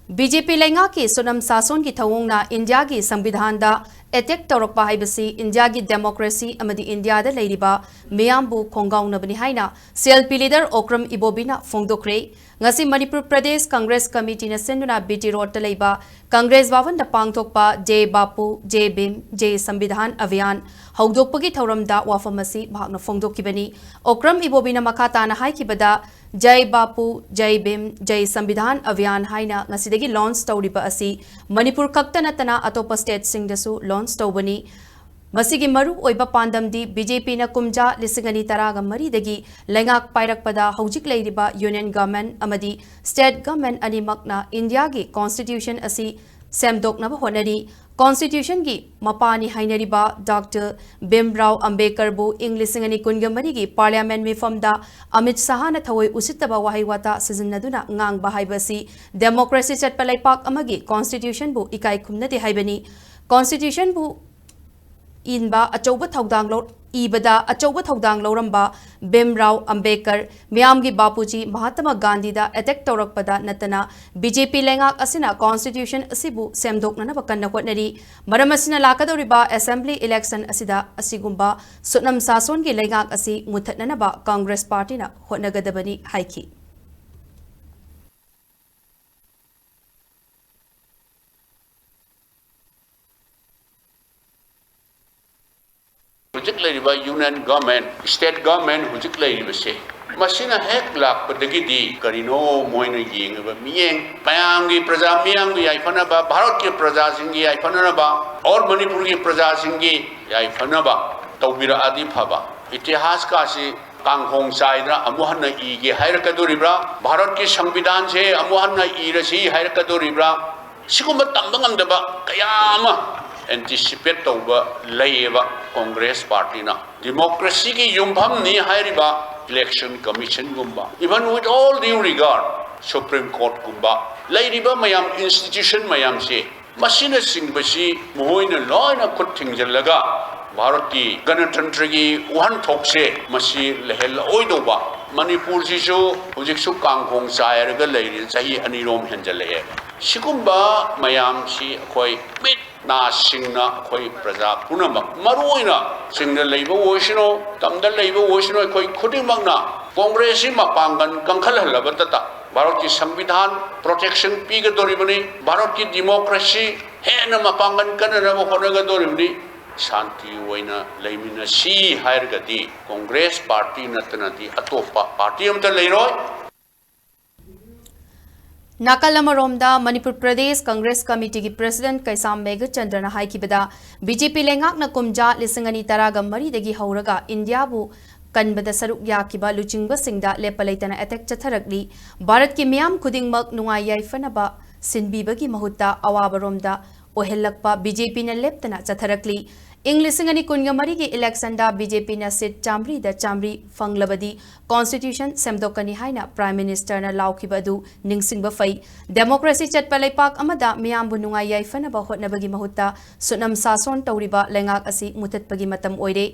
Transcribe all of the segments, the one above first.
BJP लेंगा की सोनम सासोन की थवोंगना इंडिया की संविधान दा एटेक तौरक्पा हाइबसी इंडिया की डेमोक्रेसी अमदी इंडिया दा लेरिबा मियामबु खोंगाउनबनी हाइना सीएलपी लीडर ओक्रम इबोबिना फोंदोक्रे ngasi Manipur Pradesh Congress Committee na senduna BT Road ta leiba Congress Bhavan da pangthokpa Jai Bapu Jai Bhim Jai Sambidhan Abhiyan hawdokpagi thauramda wafamasi bhagna phongdokibani Okram Ibobina makata na haikibada Jai Bapu Jai Bhim Jai Sambidhan Abhiyan haina ngasidagi launch tawriba asi Manipur khakta natana atopa state singdasu launch tawbani Masigi maru oiba pandamdi BJP na kumja lisingani taraga maridagi lengak pairakpada haujik leiriba union government amadi state government animakna India gi constitution asi semdoknaba honari constitution gi mapani hainariba Dr. Bimrao Ambedkar bu Englishingani kungamari gi parliament mifamda Amit Shah na thawai usitaba wahiwata sijinnaduna ngang bahaibasi democracy chatpalaipak amagi constitution bu ikai khumnati haibani constitution bu inba achauba thaudang lo ibada achauba thaudang loramba Bimrao Ambedkar Miyamgi Bapuji Mahatma Gandhi da attack taurakpada natana BJP lengak asina constitution asibu semdoknana bakanna hotnari maramasina lakadoriba assembly election asida asigumba Sonam Sason gi lengak asi muthatnana ba Congress party na hotnagadabani haiki Hujik lariba union government, state government hujik lariba se. Masina hek lak padagidi karino moina yengba miyeng payamgi praja miyamgi aifana ba Bharat ke praja singi aifana ba और मणिपुर की प्रजा सिंगी याई फनबा तौबिरा आदि फबा इतिहास का से कांगहोंग साइद्रा अमुहन इगे हायरकदोरिब्रा भारत के संविधान से अमुहन इरसी हायरकदोरिब्रा सिगुम तंबंगमदबा कयामा एंटीसिपेट तौबा लेबा कांग्रेस पार्टी ना डेमोक्रेसी की युमभम नि हायरिबा इलेक्शन कमीशन गुम्बा even with all due regard supreme court गुम्बा लेरिबा मयाम इंस्टीट्यूशन मयाम से मशीन सिंबसी मोहन लॉयना खुद थिंगजलगा भारत की गणतंत्र की वहन थोक से मसी लहल ओइदोबा मणिपुर सिसु हुजिकसु कांगहोंग सायरगा लेरि सही अनिरोम हेंजले सिगुम्बा मयाम सी अखोय मिट ना सिंगना अखोय प्रजा पुनमक मरुइना सिंगना लेबो ओसिनो तमदा लेबो ओसिनो अखोय खुदिमकना कांग्रेस मपांगन कंखलहलबतता भारत की संविधान प्रोटेक्शन पीगदोरिबनी भारत की डेमोक्रेसी हेन मपांगन कनरब होनगदोरिबनी शांति वैना लेमिना सी हायरगदी कांग्रेस पार्टी नतनदी अतोपा पार्टी अमता लेरोय नाकालमरोमदा मणिपुर प्रदेश कांग्रेस कमिटी की प्रेसिडेंट कैसाम मेघचंद्रना हाइकिबदा बीजेपी लेंगाकना कुमजा लिसिंगनी तरागा मरीदगी हौरगा इंडियाबु कनबदा सरुक याकिबा लुचिंगबसिंगदा लेपलैतना अटैक चथरगली भारत की मियाम खुदिंगमक नुंगाई याइफनबा सिनबीबगी महुत्ता अवाबरोमदा ओहेलकपा बीजेपी न लेप्तना चथरकली इंग्लिसिंगनी कुनगमरी की इलेक्शन दा बीजेपी न सीट चामरी दा चामरी फंगलबदी कॉन्स्टिट्यूशन सेमदोकनी हाइना प्राइम मिनिस्टर न लाउखिबदु निंगसिंगबा फै डेमोक्रेसी चटपा लेपाक अमदा मियामबु नुंगाई याइफनबा होटनबगी महुत्ता सुनम सासोन तौरिबा लेंगाक असि मुथतपगी मतम ओइरे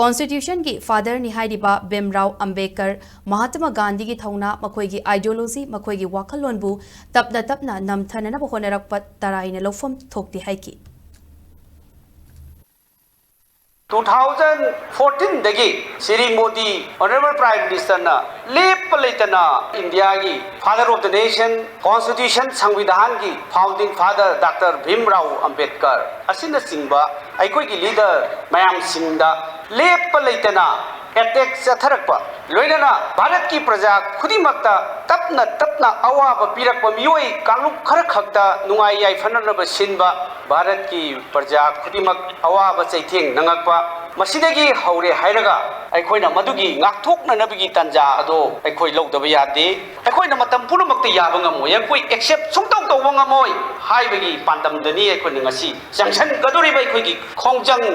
कॉन्स्टिट्यूशन की फादर नि हाइरिबा Bimrao Ambedkar महात्मा गांधी की थौना मखोइगी आइडियोलॉजी मखोइगी वाखलोनबु तपना तपना नमथननबा होनरकपा तराइना लौफम थोक्ति हाइकी 2014 दगी Shri Modi honourable prime minister ना लेपलेतना इंडिया की father of the nation constitution संविधान की founding father doctor Bhimrao Ambedkar असिन सिंबा अखोई की लीडर मयाम सिंदा लेपलेतना अटैक चथरकपा लोइनना भारत की प्रजा खुदिमक्ता तपना तपना अवाब पीरकपा मियोई कालुक खर खक्ता नुंगाई याइफननब सिनबा भारत की प्रजा खुदिमक अवाब चैथेंग नंगकपा मसिदगी हौरे हायरगा अखोइना मदुगी गाक्थोकननबगी तंजा अदो अखोइ लौदब यादे अखोइना मतम पुनमक्ता याब ngamoi अखोइ एक्सेप्ट सुंतौ तौब ngamoi हाइबगी पांदमदनी अखोइना ngasi जंक्शन गदोरिबा अखोइगी खोंजंग